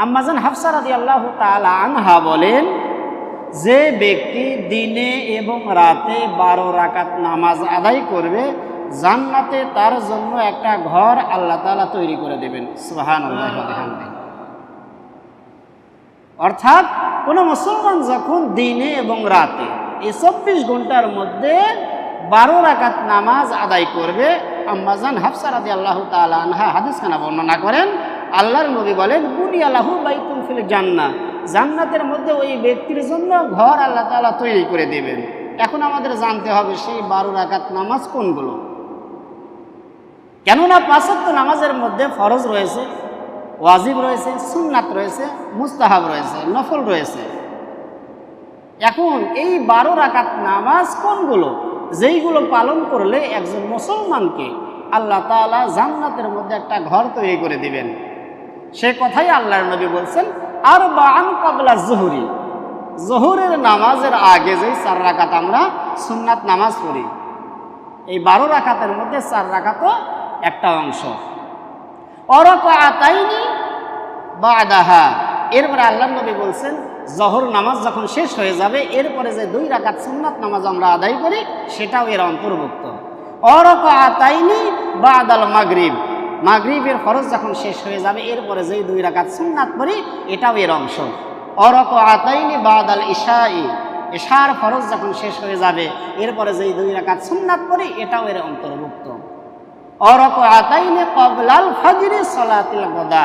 আম্মাজান হাফসা রাদিয়াল্লাহু তাআলা আনহা বলেন, যে ব্যক্তি দিনে এবং রাতে 12 রাকাত নামাজ আদায় করবে, জান্নাতে তার জন্য একটা ঘর আল্লাহ তাআলা তৈরি করে দেবেন। সুবহানাল্লাহ ওয়া বিহামদিহি। অর্থাৎ কোন মুসলমান যখন দিনে এবং রাতে এই 24 ঘন্টার মধ্যে 12 রাকাত নামাজ আদায় করবে, আম্মাজান হাফসা রাদিয়াল্লাহু তাআলা আনহা হাদিসখানা বর্ণনা করেন, আল্লাহর নবী বলেন, বুনিয়া লাহু বাইতুন ফিল জান্নাহ, জান্নাতের মধ্যে ওই ব্যক্তির জন্য ঘর আল্লাহ তাআলা তৈরি করে দেবেন। এখন আমাদের জানতে হবে সেই 12 রাকাত নামাজ কোনগুলো। কেননা 5 ওয়াক্ত নামাজের মধ্যে ফরজ রয়েছে, ওয়াজিব রয়েছে, সুন্নাত রয়েছে, মুস্তাহাব রয়েছে, নফল রয়েছে। এখন এই 12 রাকাত নামাজ কোনগুলো, যেইগুলো পালন করলে একজন মুসলমানকে আল্লাহ তাআলা জান্নাতের মধ্যে একটা ঘর তৈরি করে দিবেন। সে কথাই আল্লাহর নবী বলছেন, আরবাআন ক্বাবলা যুহরি, যোহরের নামাজের আগে যেই 4 রাকাত আমরা সুন্নাত নামাজ পড়ি, এই 12 রাকাতের মধ্যে 4 রাকাতও একটা অংশ। অরাকাতাইনি বাদাহা, এরপরে আল্লাহর নবী বলছেন, জোহর নামাজ যখন শেষ হয়ে যাবে, এরপরে যে 2 রাকাত সুন্নাত নামাজ আমরা আদায় করি সেটাও এর অন্তর্ভুক্ত। অরাকাতাইনি বাদাল মাগরিব, মাগরিবের ফরজ যখন শেষ হয়ে যাবে, এরপরে যেই 2 রাকাত সুন্নাত পড়ি এটাও এর অংশ। অরাকাতাইনি বাদাল ইশাই, ইশার ফরজ যখন শেষ হয়ে যাবে, এরপরে যেই 2 রাকাত সুন্নাত পড়ি এটাও এর অন্তর্ভুক্ত। অরাকাতাইনি ক্বাবলাল ফজরি সালাতিল গদা,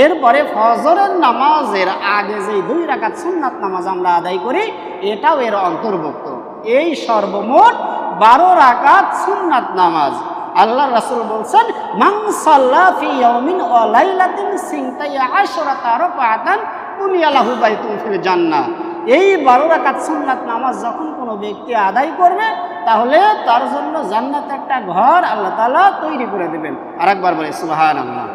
এরপরে ফজরের নামাজের আগে যেই 2 রাকাত সুন্নাত নামাজ আমরা আদায় করি এটাও এর অন্তর্ভুক্ত। এই সর্বমোট 12 রাকাত সুন্নাত নামাজ। আল্লাহ রাসূল বলছেন, মান সাল্লা ফি ইয়াউমিন ওয়া লাইলাতিন সিনতাই আশরাতা রাকাতান বুনিয়া লাহু বাইতুন ফিল জান্নাহ। এই 12 রাকাত সুন্নাত নামাজ যখন কোনো ব্যক্তি আদায় করবে, তাহলে তার জন্য জান্নাতে একটা ঘর আল্লাহ তাআলা তৈরি করে দেবেন। আরেকবার বলি সুবহানাল্লাহ।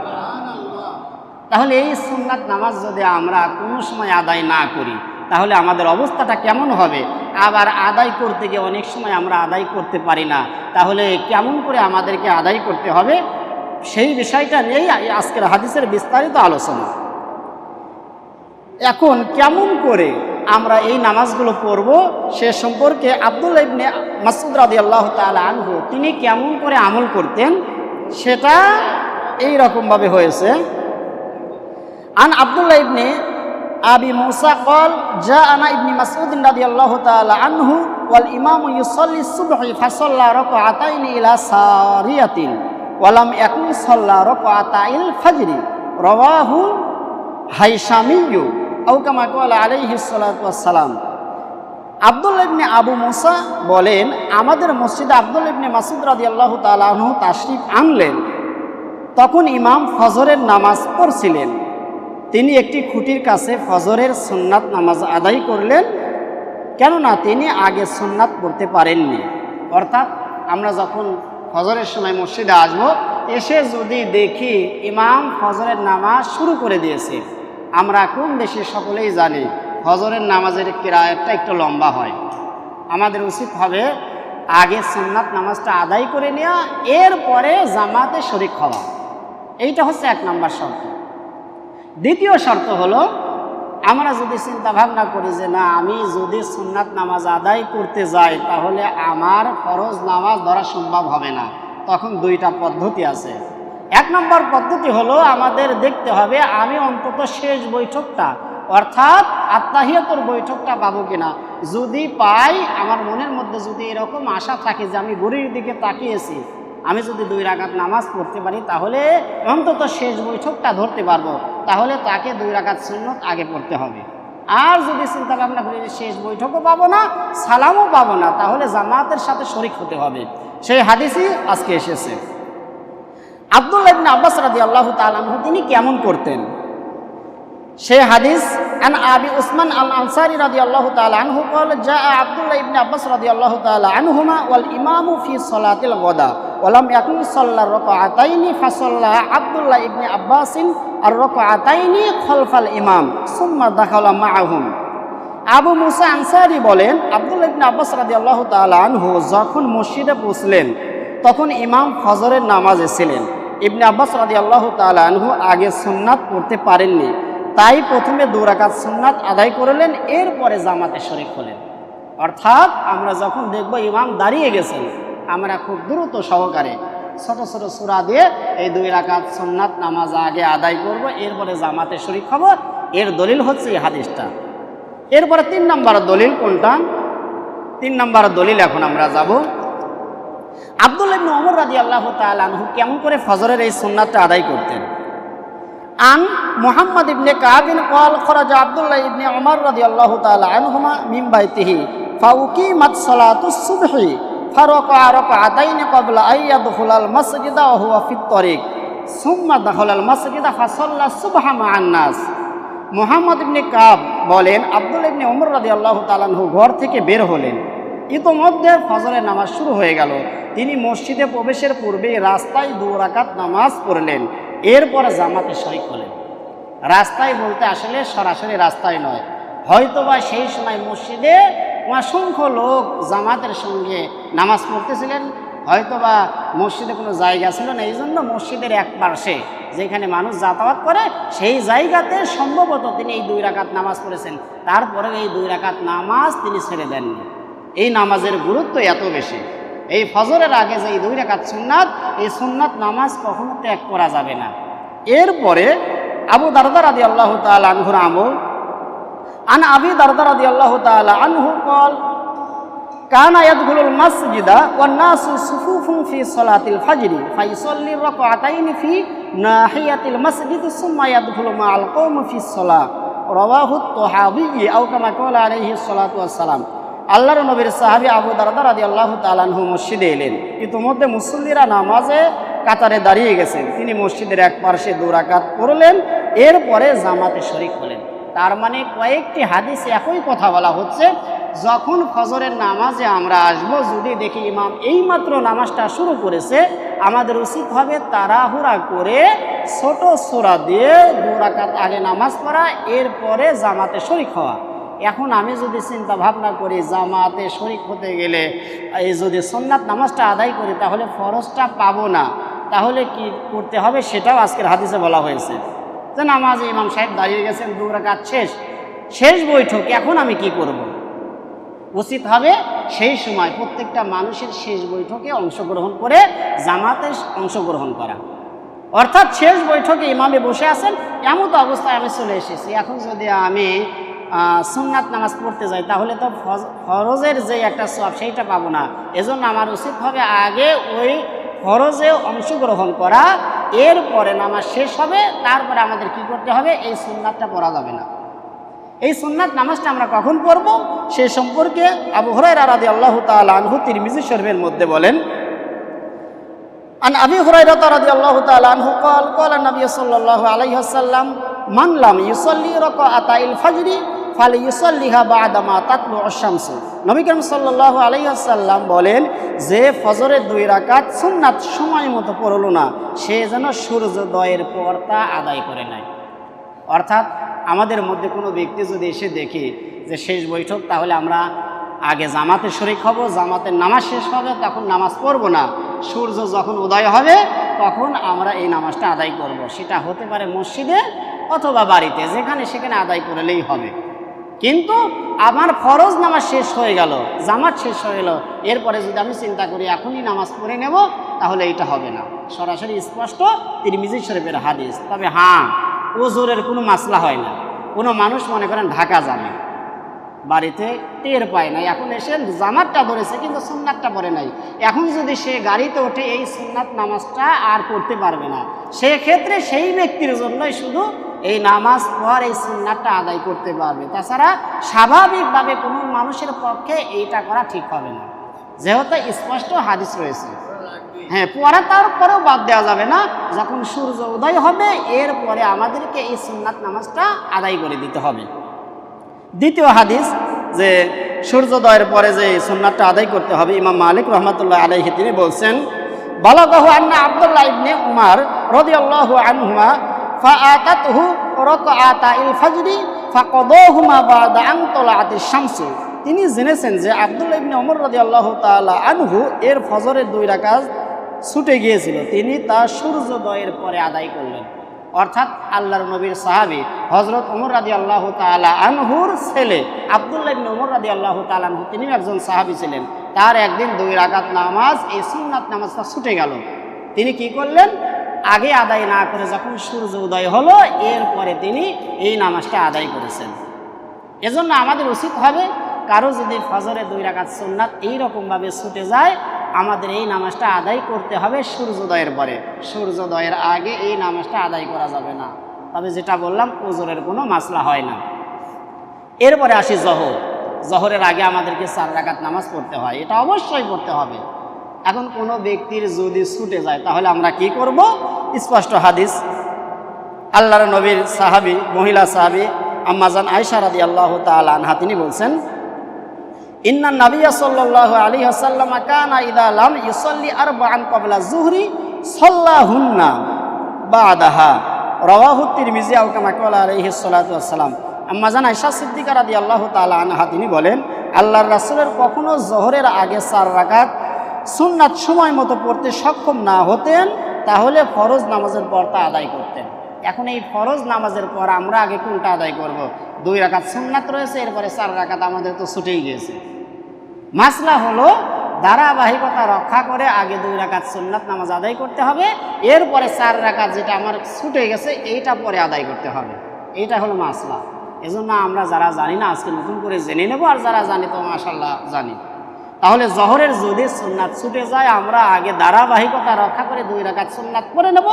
তাহলে এই সুন্নাত নামাজ যদি আমরা কোনো সময় আদায় না করি, তাহলে আমাদের অবস্থাটা কেমন হবে? আবার আদায় করতে গিয়ে অনেক সময় আমরা আদায় করতে পারি না, তাহলে কেমন করে আমাদেরকে আদায় করতে হবে সেই বিষয়টা নিয়েই আজকের হাদিসের বিস্তারিত আলোচনা। এখন কেমন করে আমরা এই নামাজগুলো পড়ব সে সম্পর্কে আব্দুল্লাহ ইবনে মাসউদ রাদিয়াল্লাহু তাআলা আনহু তিনি কেমন করে আমল করতেন সেটা এই রকমভাবে হয়েছে। আন আব্দুল্লাহ ইবনে আবি মুসা قال جاءنا ابن مسعود رضي الله تعالى عنه والامام يصلي الصبح فصلى ركعتين الى ساريه ولم يكن صلى ركعتي الفجر رواه হাইশামী আও কামা ক্বালা আলাইহিস সালাতু ওয়াস সালাম। আব্দুল্লাহ ইবনে আবু মুসা বলেন, আমাদের মসজিদে আব্দুল্লাহ ইবনে মাসউদ রাদিয়াল্লাহু তাআলা আনহু তাশরিফ আনলেন। তখন ইমাম ফজরের নামাজ পড়ছিলেন। তিনি একটি খুঁটির কাছে ফজরের সুন্নাত নামাজ আদায় করলেন, কেননা তিনি আগে সুন্নাত পড়তে পারেননি। অর্থাৎ আমরা যখন ফজরের সময় মসজিদে আসবো, এসে যদি দেখি ইমাম ফজরের নামাজ শুরু করে দিয়েছে, আমরা কম বেশি সকলেই জানি ফজরের নামাজের কিরায়াতটা একটু লম্বা হয়। আমাদের উচিত হবে আগে সুন্নাত নামাজটা আদায় করে নেওয়া, এরপরে জামাতে শরীক হওয়া। এইটা হচ্ছে 1 নম্বর শর্ত। দ্বিতীয় শর্ত হলো, আমরা যদি চিন্তা ভাবনা করি যে না, আমি যদি সুন্নাত নামাজ আদায় করতে যাই তাহলে আমার ফরজ নামাজ ধরা সম্ভব হবে না, তখন 2টা পদ্ধতি আছে। 1 নম্বর পদ্ধতি হলো, আমাদের দেখতে হবে আমি অন্তত শেষ বৈঠকটা অর্থাৎ আত্তাহিয়াতুর বৈঠকটা পাবো কিনা। যদি পাই, আমার মনের মধ্যে যদি এরকম আশা থাকে যে আমি ঘড়ির দিকে তাকিয়েছি, আমি যদি 2 রাকাত নামাজ পড়তে পারি তাহলে অন্তত শেষ বৈঠকটা ধরতে পারবো, তাহলে তাকে 2 রাকাত সুন্নত আগে পড়তে হবে। আর যদি চিন্তা ভাবনা করি যে শেষ বৈঠকও পাবো না, সালামও পাবো না, তাহলে জামাতের সাথে শরীক হতে হবে। সেই হাদিসই আজকে এসেছে। আব্দুল্লাহ ইবনে আব্বাস রাদিয়াল্লাহু তাআলা আনহু তিনি কেমন করতেন সেই হাদিস। আন আবি উসমান আল আনসারী রাদিয়াল্লাহু তাআলা আনহু قال جاء عبد الله ابن عباس رضي الله تعالى عنهما والامام في صلاه الغداء ولم يكن صلى الركعتين فصلى عبد الله ابن عباس الركعتين خلف الامام ثم دخل معهم। আবু মুসা আনসারী বলেন, আব্দুল্লাহ ইবনে আব্বাস রাদিয়াল্লাহু তাআলা আনহু যখন মসজিদে পৌঁছলেন তখন ইমাম ফজরের নামাজে ছিলেন। ইবনে আব্বাস রাদিয়াল্লাহু তাআলা আনহু আগে সুন্নাত পড়তে পারেননি, তাই প্রথমে 2 রাকাত সুন্নাত আদায় করলেন, এরপরে জামাতে শরীক হলেন। অর্থাৎ আমরা যখন দেখব ইমাম দাঁড়িয়ে গেছেন, আমরা খুব দ্রুত সহকারে ছোট ছোট সূরা দিয়ে এই 2 রাকাত সুন্নাত নামাজ আগে আদায় করব, এরপরে জামাতে শরীক হব। এর দলিল হচ্ছে এই হাদিসটা। এরপরে 3 নম্বর দলিল কোনটা? 3 নম্বর দলিল এখন আমরা যাব। আব্দুল্লাহ ইবনে ওমর রাদিয়াল্লাহু তাআলা আনহু কেমন করে ফজরের এই সুন্নাতটা আদায় করতেন। আন মুহাম্মদ ইবনে কাব قال خرج আব্দুল্লাহ ইবনে ওমর রাদিয়াল্লাহু তাআলা আনহুমা মিন বাইতিহি ফাউকিমাত সালাতুস সুবহি ফারাকা রাকাতাইন ক্বাবলা আন ইয়াদখুলাল মাসজিদা ওয়া হুয়া ফিত তরিক সুম্মা দাখালাল মাসজিদা ফাসাল্লা সুবহা মা'আন নাস। মুহাম্মদ ইবনে কাব বলেন, আব্দুল্লাহ ইবনে ওমর রাদিয়াল্লাহু তাআলা আনহু ঘর থেকে বের হলেন, ইতোমধ্যে ফজরের নামাজ শুরু হয়ে গেল। তিনি মসজিদে প্রবেশের পূর্বে রাস্তায় 2 রাকাত নামাজ পড়লেন, এরপরে জামাতে শরীক হলেন। রাস্তায় বলতে আসলে সরাসরি রাস্তায় নয়, হয়তোবা সেই সময় মসজিদে অসংখ্য লোক জামাতের সঙ্গে নামাজ পড়তেছিলেন, হয়তোবা মসজিদে কোনো জায়গা ছিল না, এই জন্য মসজিদের এক পাশে যেখানে মানুষ যাতায়াত করে সেই জায়গাতে সম্ভবত তিনি এই 2 রাকাত নামাজ পড়েছেন। তারপরে এই 2 রাকাত নামাজ তিনি ছেড়ে দেননি। এই নামাজের গুরুত্ব এত বেশি। এই ফজরের আগে যে এই 2 রাকাত সুন্নাত, এই সুন্নাত নামাজ কখনো ত্যাগ করা যাবে না। এরপরে আবু দারদা রাদিয়াল্লাহু তাআলা আনহুর আমল। আন আবি দারদা রাদিয়াল্লাহু তাআলা আনহু قال কানা ইয়াদখুলুল মাসজিদা ওয়ান নাসু সুফুফুন ফি সালাতিল ফাজরি ফায়ুসাল্লি রাকাতাইনি ফি নাহিয়াতিল মাসজিদ সুম্মা ইয়াদখুলু মা'আল কওমি ফিস সালাহ রাওয়াহু আত-তাহাবী আও কামা ক্বালা আলাইহিস সালাতু ওয়াস সালাম। আল্লাহর নবীর সাহাবী আবু দারদা রাদিয়াল্লাহু তাআলা আনহু মসজিদে এলেন, ইতিমধ্যে মুসল্লিরা নামাজে কাতারে দাঁড়িয়ে গেছেন। তিনি মসজিদের এক পাশে 2 রাকাত পড়লেন, এরপরে জামাতে শরীক হলেন। তার মানে কয়েকটি হাদিসে একই কথা বলা হচ্ছে, যখন ফজরের নামাজে আমরা আসব, যদি দেখি ইমাম এইমাত্র নামাজটা শুরু করেছে, আমাদের উচিত হবে তাড়াহুড়া করে ছোট সূরা দিয়ে 2 রাকাত আগে নামাজ পড়া, এরপরে জামাতে শরীক হওয়া। এখন আমি যদি চিন্তা ভাবনা করি জামাতে শরীক হতে গেলে এই যদি সুন্নাত নামাজটা আদায় করি তাহলে ফরজটা পাবো না, তাহলে কি করতে হবে সেটাও আজকের হাদিসে বলা হয়েছে। যে নামাজে ইমাম সাহেব দাঁড়িয়ে গেছেন, 2 রাকাত শেষ বৈঠক, এখন আমি কি করব? উচিত হবে সেই সময় প্রত্যেকটা মানুষের শেষ বৈঠকে অংশগ্রহণ করে জামাতে অংশগ্রহণ করা। অর্থাৎ শেষ বৈঠকে ইমামে বসে আছেন, এমন তো অবস্থায় আমি চলে এসেছি, এখন যদি আমি সুন্নাত নামাজ পড়তে যাই তাহলে তো ফরজের যে একটা সওয়াব সেইটা পাবো না। এজন্য আমার উচিত হবে আগে ওই ফরজে অংশগ্রহণ করা, এরপরে নামাজ শেষ হবে, তারপরে আমাদের কি করতে হবে, এই সুন্নাতটা পড়া যাবে না। এই সুন্নাত নামাজটা আমরা কখন পড়ব সে সম্পর্কে আবু হুরায়রা রাদিয়াল্লাহু তাআলা আনহু তিরমিজি শরীফের মধ্যে বলেন, আন আবি হুরায়রা রাদিয়াল্লাহু তাআলা আনহু قال قال النبي صلى الله عليه وسلم من لم يصلي ركعتي الفجر ফালিয়ুসাল্লিহা বা'দা মা তাতলু'ুশ শামস। নবী করিম সাল্লাল্লাহু আলাইহি ওয়াসাল্লাম বলেন, যে ফজরের 2 রাকাত সুন্নাত সময় মতো পড়ল না, সে যেন সূর্যোদয়ের পর তা আদায় করে নেয়। অর্থাৎ আমাদের মধ্যে কোনো ব্যক্তি যদি এসে দেখে যে শেষ বৈঠক, তাহলে আমরা আগে জামাতে শরীক হব, জামাতের নামাজ শেষ হবে, তখন নামাজ পড়ব না। সূর্য যখন উদয় হবে তখন আমরা এই নামাজটা আদায় করব। সেটা হতে পারে মসজিদে অথবা বাড়িতে, যেখানে সেখানে আদায় করলেই হবে। কিন্তু আমার ফরজ নামাজ শেষ হয়ে গেল, জামাত শেষ হয়ে গেল, এরপরে যদি আমি চিন্তা করি এখনই নামাজ পড়ে নেব, তাহলে এটা হবে না। সরাসরি স্পষ্ট তিরমিজি শরীফের হাদিস। তবে হ্যাঁ, ওজোরের কোনো মাসলা হয় না। কোনো মানুষ মনে করেন ঢাকা যাবে, বাড়িতে টের পায় নাই, এখন এসে জামাতটা ধরেছে কিন্তু সুন্নাতটা পড়ে নাই, এখন যদি সে গাড়িতে ওঠে এই সুন্নাত নামাজটা আর পড়তে পারবে না। সেক্ষেত্রে সেই ব্যক্তির জন্যই শুধু এই নামাজ পড়ার এই সুন্নাতটা আদায় করতে পারবে। তাছাড়া স্বাভাবিকভাবে কোনো মানুষের পক্ষে এইটা করা ঠিক হবে না, যেহেতু স্পষ্ট হাদিস রয়েছে। হ্যাঁ, পরে তারপরেও বাদ দেওয়া যাবে না। যখন সূর্য উদয় হবে এরপরে আমাদেরকে এই সুন্নাত নামাজটা আদায় করে দিতে হবে। দ্বিতীয় হাদিস, যে সূর্যোদয়ের পরে যে সুন্নাতটা আদায় করতে হবে, ইমাম মালিক রহমাতুল্লাহ আলাইহি তিনি বলছেন, বালাগাহু আন্না আব্দুল্লাহ ইবনে উমর রাদিয়াল্লাহু আনহুমা ফাআতাতহু রাকাআতাইল ফাজরি ফাকাদাহুমা বা'দা আন তালাআতিশ শামস। তিনি জেনেছেন যে আব্দুল্লাহ ইবনে ওমর রাদিয়াল্লাহু তাআলা আনহু এর ফজরের 2 রাকাত ছুটে গিয়েছিল, তিনি তা সূর্যোদয়ের পরে আদায় করলেন। অর্থাৎ আল্লাহর নবীর সাহাবী হযরত ওমর রাদিয়াল্লাহু তাআলা আনহুর ছেলে আব্দুল্লাহ ইবনে ওমর রাদিয়াল্লাহু তাআলা আনহু, তিনি একজন সাহাবী ছিলেন। তার একদিন 2 রাকাত নামাজ, এই সুন্নাত নামাজটা ছুটে গেল। তিনি কি করলেন, আগে আদায় না করে যখন সূর্য উদয় হলো এরপরে তিনি এই নামাজটা আদায় করেছেন। এজন্য আমাদের উচিত হবে, কারো যদি ফজরে 2 রাকাত সুন্নাত এইরকমভাবে ছুটে যায়, আমাদের এই নামাজটা আদায় করতে হবে সূর্যোদয়ের পরে। সূর্যোদয়ের আগে এই নামাজটা আদায় করা যাবে না। তবে যেটা বললাম, ওজরের কোনো মাসলা হয় না। এরপরে আসি জহর। জহরের আগে আমাদেরকে 4 রাকাত নামাজ পড়তে হয়, এটা অবশ্যই পড়তে হবে। এখন কোনো ব্যক্তির যদি ছুটে যায় তাহলে আমরা কি করব? স্পষ্ট হাদিস, আল্লাহর নবীর সাহাবী, মহিলা সাহাবী আম্মাজান আয়েশা রাদিয়াল্লাহু তাআলা আনহা, তিনি বলছেন, ইন্নান নাবিয়্যা সাল্লাল্লাহু আলাইহি ওয়াসাল্লাম কানা ইযা লাম ইউসাল্লি আরবাআন ক্বাবলা যুহরি সাল্লাহুন্না বা'দাহা, রাওয়াহু তিরমিজি আও কামা ক্বালা আলাইহিস সালাতু ওয়াসসালাম। আম্মাজান আয়েশা সিদ্দিকা রাদিয়াল্লাহু তাআলা আনহা, তিনি বলেন, আল্লাহর রাসূলের কখনো জোহরের আগে 4 রাকাত সুন্নাত সময় মতো পড়তে সক্ষম না হতেন, তাহলে ফরজ নামাজের পর তা আদায় করতেন। এখন এই ফরজ নামাজের পর আমরা আগে কোনটা আদায় করব? 2 রাকাত সুন্নাত রয়েছে, এরপরে 4 রাকাত আমাদের তো ছুটেই গিয়েছে। মাসলা হলো, ধারাবাহিকতা রক্ষা করে আগে 2 রাকাত সুন্নাত নামাজ আদায় করতে হবে, এরপরে 4 রাকাত যেটা আমার ছুটে গেছে এইটা পরে আদায় করতে হবে। এইটা হলো মাসলা। এজন্য আমরা যারা জানি না আজকে নতুন করে জেনে নেব, আর যারা জানি তো মাশাআল্লাহ জানি। তাহলে জহরের যদি সুন্নাত ছুটে যায়, আমরা আগে ধারাবাহিকতা রক্ষা করে 2 রাকাত সুন্নাত পড়ে নেব,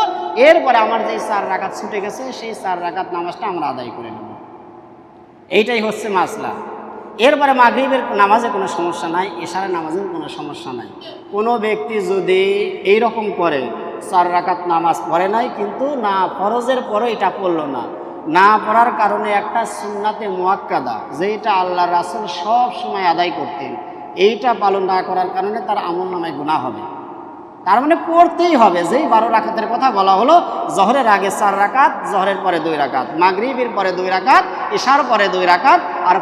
এরপরে আমার যে 4 রাকাত ছুটে গেছে সেই 4 রাকাত নামাজটা আমরা আদায় করে নেব। এইটাই হচ্ছে মাসলা। এরপরে মাগরিবের নামাজে কোনো সমস্যা নাই, ইশারের নামাজেও কোনো সমস্যা নাই। কোনো ব্যক্তি যদি এইরকম করে 4 রাকাত নামাজ পড়ে নাই, কিন্তু না ফরজের পরে এটা পড়লো না পড়ার কারণে একটা সুন্নাতে মুআক্কাদা, যেটা আল্লাহর রাসূল সব সময় আদায় করতেন, এইটা পালন না করার কারণে তার আমলনামায় গুনাহ হবে। তার মানে পড়তেই হবে। যেই 12 রাকাতের কথা বলা হলো, জহরের আগে 4 রাকাত, জহরের পরে 2 রাকাত, মাগরিবের পরে 2 রাকাত, ইশার পরে 2 রাকাত, আর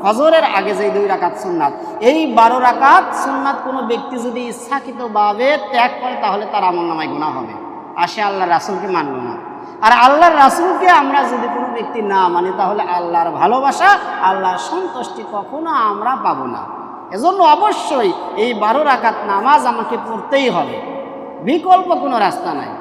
ফজরের আগে যেই 2 রাকাত সুন্নাত, এই 12 রাকাত সুন্নাত কোনো ব্যক্তি যদি ইচ্ছাকৃতভাবে ত্যাগ করে তাহলে তার আমলনামায় গুনাহ হবে। আসে আল্লাহর রাসূলকে মানল না। আর আল্লাহর রাসূলকে আমরা যদি কোনো ব্যক্তি না মানি, তাহলে আল্লাহর ভালোবাসা, আল্লাহর সন্তুষ্টি কখনো আমরা পাবো না। এজন্য অবশ্যই এই 12 রাকাত নামাজ আমাকে পড়তেই হবে, বিকল্প কোনো রাস্তা নাই।